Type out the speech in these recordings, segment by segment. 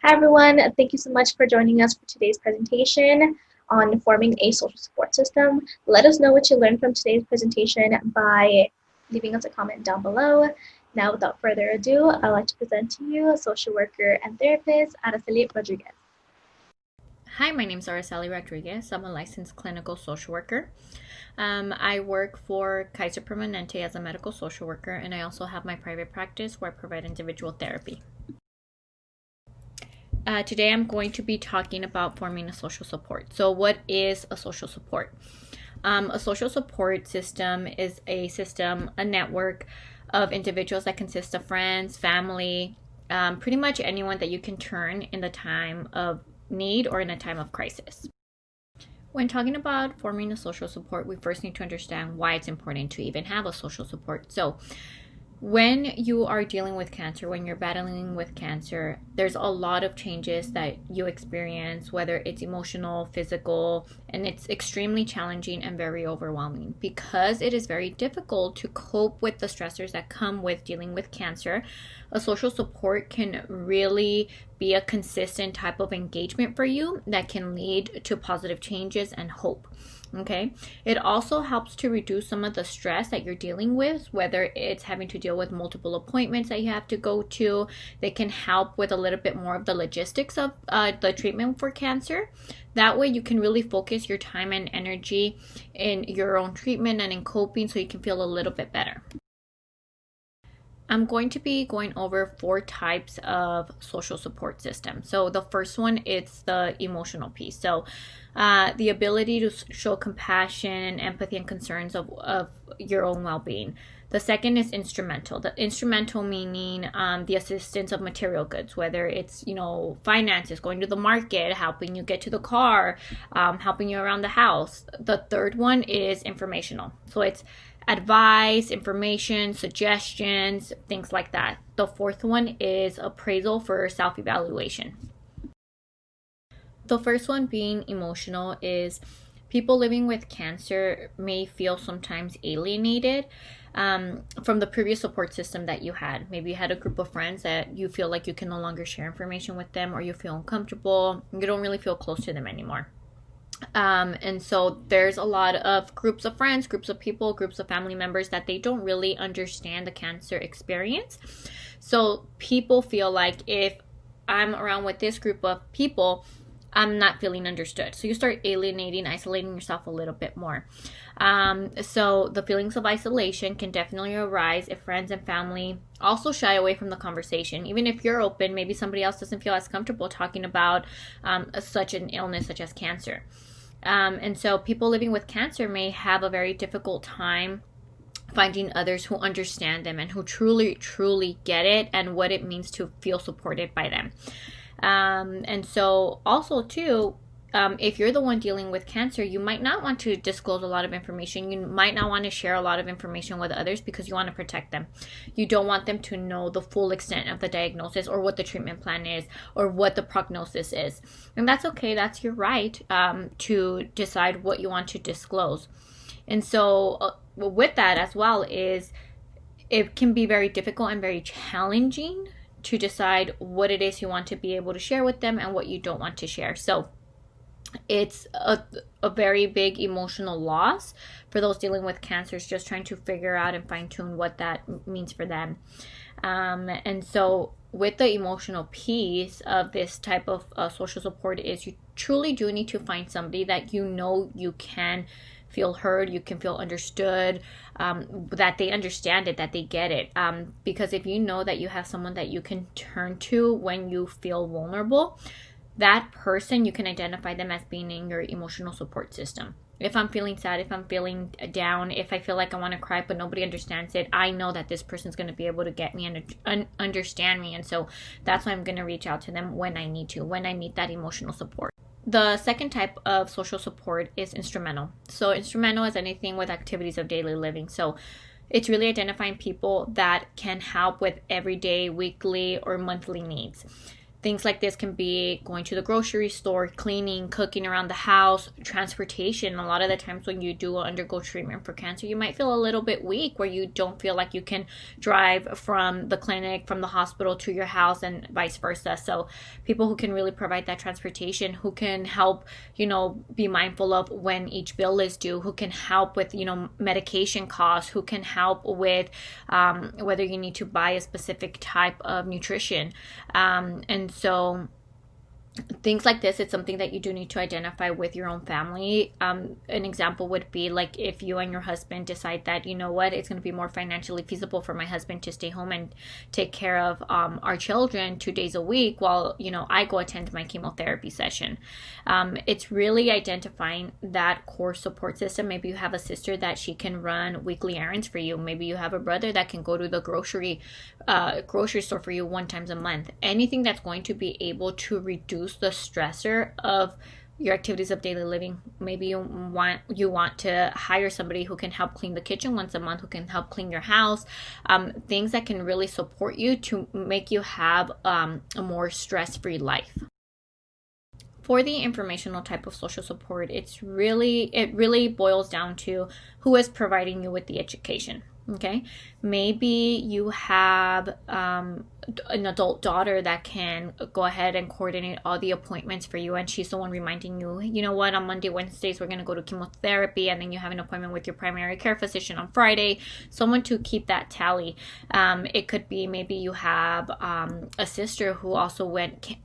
Hi everyone, thank you so much for joining us for today's presentation on forming a social support system. Let us know what you learned from today's presentation by leaving us a comment down below. Now, without further ado, I'd like to present to you social worker and therapist Araceli Rodriguez. Hi, my name is Araceli Rodriguez. I'm a licensed clinical social worker. I work for Kaiser Permanente as a medical social worker, and I also have my private practice where I provide individual therapy. Today, I'm going to be talking about forming a social support. So, what is a social support? A social support system is a system, a network of individuals that consist of friends, family, pretty much anyone that you can turn in the time of need or in a time of crisis. When talking about forming a social support, we first need to understand why it's important to even have a social support. So, when you are dealing with cancer, when you're battling with cancer, there's a lot of changes that you experience, whether it's emotional, physical, and it's extremely challenging and very overwhelming because it is very difficult to cope with the stressors that come with dealing with cancer. A social support can really be a consistent type of engagement for you that can lead to positive changes and hope. Okay. It also helps to reduce some of the stress that you're dealing with, whether it's having to deal with multiple appointments that you have to go to. They can help with a little bit more of the logistics of the treatment for cancer. That way, you can really focus your time and energy in your own treatment and in coping so you can feel a little bit better. I'm going to be going over 4 types of social support system. So the first one is the emotional piece. So the ability to show compassion, empathy, and concerns of your own well-being. The second is instrumental. The instrumental meaning the assistance of material goods, whether it's finances, going to the market, helping you get to the car, helping you around the house. The third one is informational. So it's advice, information, suggestions, things like that. The fourth one is appraisal for self evaluation. The first one, being emotional, is people living with cancer may feel sometimes alienated from the previous support system that you had. Maybe you had a group of friends that you feel like you can no longer share information with them, or you feel uncomfortable, you don't really feel close to them anymore. And so there's a lot of groups of friends, groups of people, groups of family members that they don't really understand the cancer experience. So people feel like if I'm around with this group of people, I'm not feeling understood. So you start alienating, isolating yourself a little bit more. So the feelings of isolation can definitely arise if friends and family also shy away from the conversation. Even if you're open, maybe somebody else doesn't feel as comfortable talking about such an illness such as cancer. And so people living with cancer may have a very difficult time finding others who understand them and who truly, truly get it and what it means to feel supported by them. And so also too, if you're the one dealing with cancer, you might not want to disclose a lot of information. You might not want to share a lot of information with others because you want to protect them. You don't want them to know the full extent of the diagnosis or what the treatment plan is or what the prognosis is. And that's okay. That's your right to decide what you want to disclose. And so with that as well is it can be very difficult and very challenging to decide what it is you want to be able to share with them and what you don't want to share. So it's a very big emotional loss for those dealing with cancers, just trying to figure out and fine tune what that means for them. And so with the emotional piece of this type of social support is you truly do need to find somebody that you can feel heard, you can feel understood, that they understand it, that they get it. Because if you know that you have someone that you can turn to when you feel vulnerable, that person, you can identify them as being in your emotional support system. If I'm feeling sad, if I'm feeling down, if I feel like I want to cry but nobody understands it, I know that this person's going to be able to get me and understand me. And so that's why I'm going to reach out to them when I need that emotional support. The second type of social support is instrumental. So instrumental is anything with activities of daily living. So it's really identifying people that can help with everyday, weekly, or monthly needs. Things like this can be going to the grocery store, cleaning, cooking around the house, transportation. A lot of the times when you do undergo treatment for cancer, you might feel a little bit weak where you don't feel like you can drive from the clinic, from the hospital to your house, and vice versa. So people who can really provide that transportation, who can help, be mindful of when each bill is due, who can help with, medication costs, who can help with whether you need to buy a specific type of nutrition. And so things like this, it's something that you do need to identify with your own family. An example would be like if you and your husband decide that, it's going to be more financially feasible for my husband to stay home and take care of our children 2 days a week while, I go attend my chemotherapy session. It's really identifying that core support system. Maybe you have a sister that she can run weekly errands for you. Maybe you have a brother that can go to the grocery store for you 1 time a month. Anything that's going to be able to reduce the stressor of your activities of daily living. Maybe you want to hire somebody who can help clean the kitchen once a month, who can help clean your house, things that can really support you to make you have a more stress-free life. For the informational type of social support, it really boils down to who is providing you with the education. Okay, maybe you have an adult daughter that can go ahead and coordinate all the appointments for you, and she's the one reminding you, on Monday, Wednesdays, we're going to go to chemotherapy, and then you have an appointment with your primary care physician on Friday, someone to keep that tally. It could be maybe you have a sister who also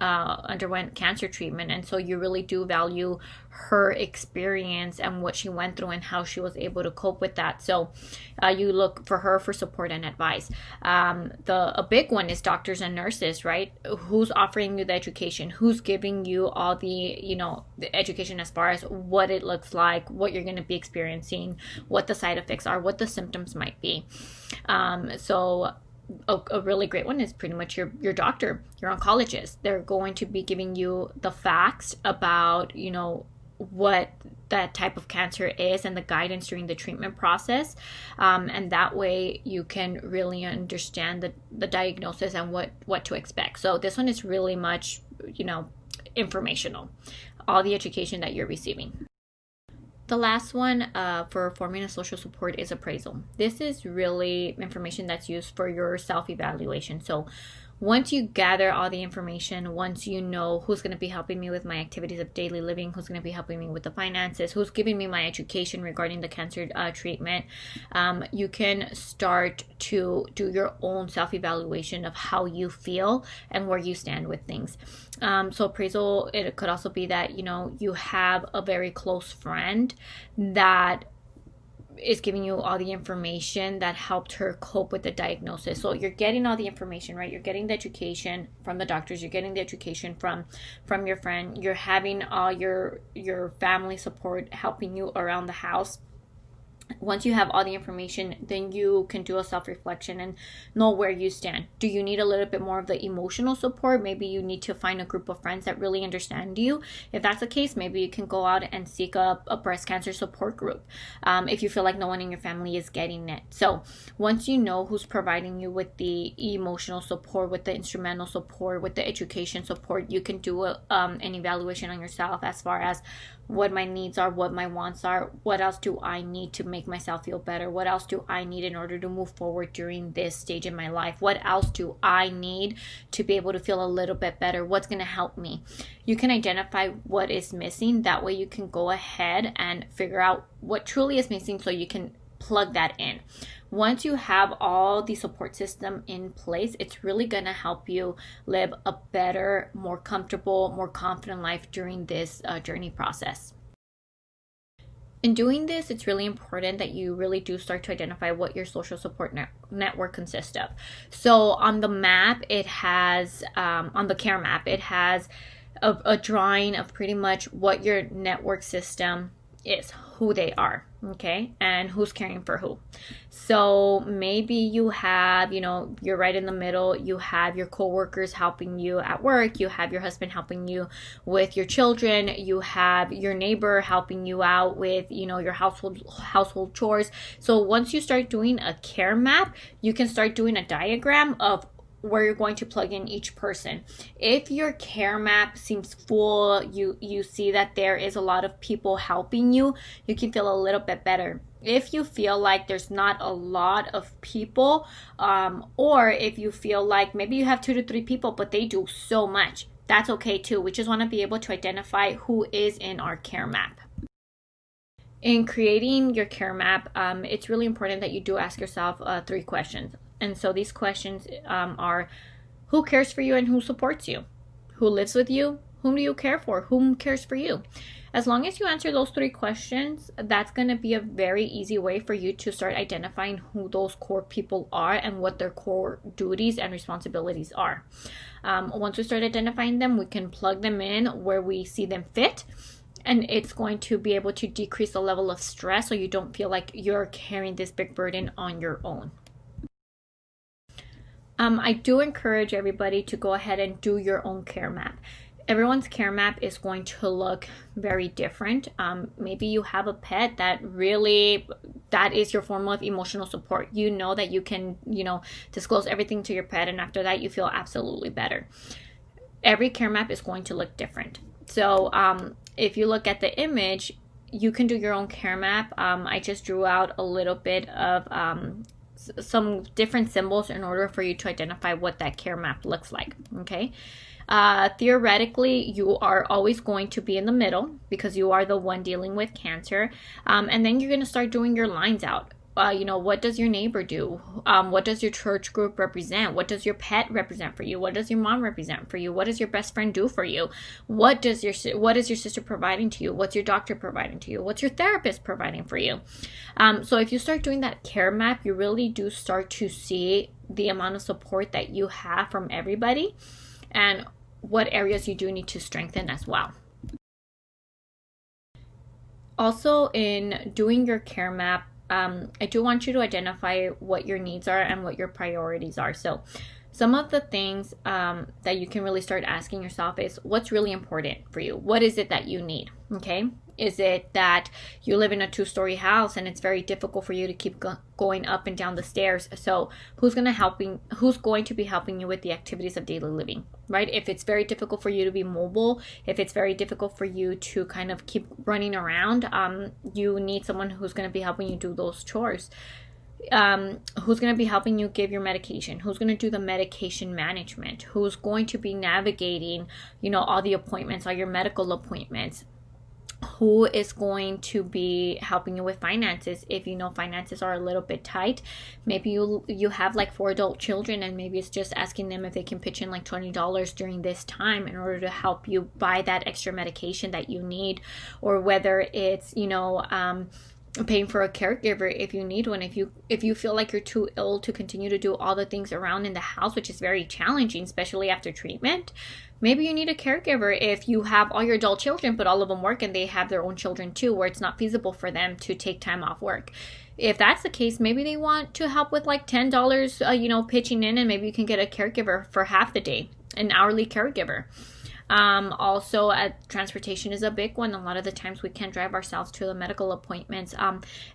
underwent cancer treatment, and so you really do value her experience and what she went through and how she was able to cope with that. So you look for her for support and advice. A big one is doctors and nurses, right? Who's offering you the education? Who's giving you all the education as far as what it looks like, what you're going to be experiencing, what the side effects are, what the symptoms might be. So a really great one is pretty much your doctor, your oncologist. They're going to be giving you the facts about, what that type of cancer is and the guidance during the treatment process. And that way you can really understand the diagnosis and what to expect. So this one is really much, informational, all the education that you're receiving. The last one for forming a social support is appraisal. This is really information that's used for your self-evaluation. So once you gather all the information, once you know who's going to be helping me with my activities of daily living, who's going to be helping me with the finances, who's giving me my education regarding the cancer treatment, you can start to do your own self-evaluation of how you feel and where you stand with things. So appraisal, it could also be that, you have a very close friend that is giving you all the information that helped her cope with the diagnosis. So you're getting all the information, right? You're getting the education from the doctors, you're getting the education from your friend, you're having all your family support helping you around the house. Once you have all the information, then you can do a self-reflection and know where you stand. Do you need a little bit more of the emotional support? Maybe you need to find a group of friends that really understand you. If that's the case, maybe you can go out and seek a breast cancer support group if you feel like no one in your family is getting it. So once you know who's providing you with the emotional support, with the instrumental support, with the education support, you can do an evaluation on yourself as far as what my needs are, what my wants are, what else do I need to make myself feel better, what else do I need in order to move forward during this stage in my life, what else do I need to be able to feel a little bit better, what's going to help me. You can identify what is missing. That way you can go ahead and figure out what truly is missing so you can plug that in. Once you have all the support system in place, it's really going to help you live a better, more comfortable, more confident life during this journey process. In doing this, it's really important that you really do start to identify what your social support network consists of. So on the map, it has, on the care map, it has a drawing of pretty much what your network system is, who they are, okay, and who's caring for who. So maybe you have, you're right in the middle, you have your coworkers helping you at work, you have your husband helping you with your children, you have your neighbor helping you out with, your household chores. So once you start doing a care map, you can start doing a diagram of where you're going to plug in each person. If your care map seems full, you see that there is a lot of people helping you, you can feel a little bit better. If you feel like there's not a lot of people, or if you feel like maybe you have 2 to 3 people but they do so much, that's okay too. We just want to be able to identify who is in our care map. In creating your care map, it's really important that you do ask yourself 3 questions. And so these questions are: who cares for you and who supports you? Who lives with you? Whom do you care for? Whom cares for you? As long as you answer those 3 questions, that's going to be a very easy way for you to start identifying who those core people are and what their core duties and responsibilities are. Once we start identifying them, we can plug them in where we see them fit. And it's going to be able to decrease the level of stress so you don't feel like you're carrying this big burden on your own. I do encourage everybody to go ahead and do your own care map. Everyone's care map is going to look very different. Maybe you have a pet that is your form of emotional support. You know that you can, disclose everything to your pet, and after that you feel absolutely better. Every care map is going to look different. So if you look at the image, you can do your own care map. I just drew out a little bit of some different symbols in order for you to identify what that care map looks like. Okay. Theoretically, you are always going to be in the middle because you are the one dealing with cancer. And then you're going to start doing your lines out. What does your neighbor do? What does your church group represent? What does your pet represent for you? What does your mom represent for you? What does your best friend do for you? What is your sister providing to you? What's your doctor providing to you? What's your therapist providing for you? So if you start doing that care map, you really do start to see the amount of support that you have from everybody and what areas you do need to strengthen as well. Also, in doing your care map, I do want you to identify what your needs are and what your priorities are. So some of the things that you can really start asking yourself is, what's really important for you? What is it that you need? Okay. Is it that you live in a 2-story house and it's very difficult for you to keep going up and down the stairs? So who's going to be helping you with the activities of daily living, right? If it's very difficult for you to be mobile, if it's very difficult for you to kind of keep running around, you need someone who's going to be helping you do those chores. Who's going to be helping you give your medication? Who's going to do the medication management? Who's going to be navigating, all the appointments, all your medical appointments? Who is going to be helping you with finances? If finances are a little bit tight, maybe you have like 4 adult children, and maybe it's just asking them if they can pitch in like $20 during this time in order to help you buy that extra medication that you need, or whether it's paying for a caregiver if you need one. If you feel like you're too ill to continue to do all the things around in the house, which is very challenging, especially after treatment, maybe you need a caregiver. If you have all your adult children but all of them work and they have their own children too, where it's not feasible for them to take time off work, if that's the case, maybe they want to help with like $10 pitching in, and maybe you can get a caregiver for half the day, an hourly caregiver. Also, transportation is a big one. A lot of the times we can't drive ourselves to the medical appointments.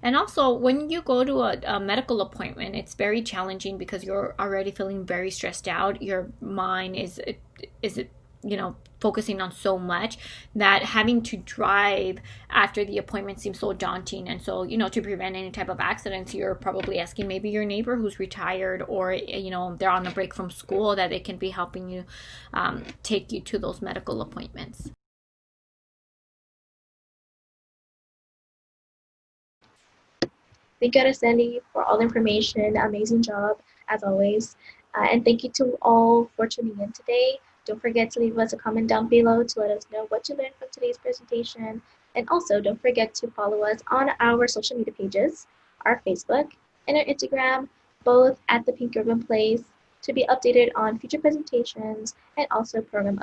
And also, when you go to a medical appointment, it's very challenging because you're already feeling very stressed out. Your mind is focusing on so much that having to drive after the appointment seems so daunting. And so, to prevent any type of accidents, you're probably asking maybe your neighbor who's retired, or, they're on a break from school, that they can be helping you take you to those medical appointments. Thank you, Araceli, for all the information. Amazing job, as always. And thank you to all for tuning in today. Don't forget to leave us a comment down below to let us know what you learned from today's presentation. And also, don't forget to follow us on our social media pages, our Facebook and our Instagram, both at The Pink Ribbon Place, to be updated on future presentations and also program updates.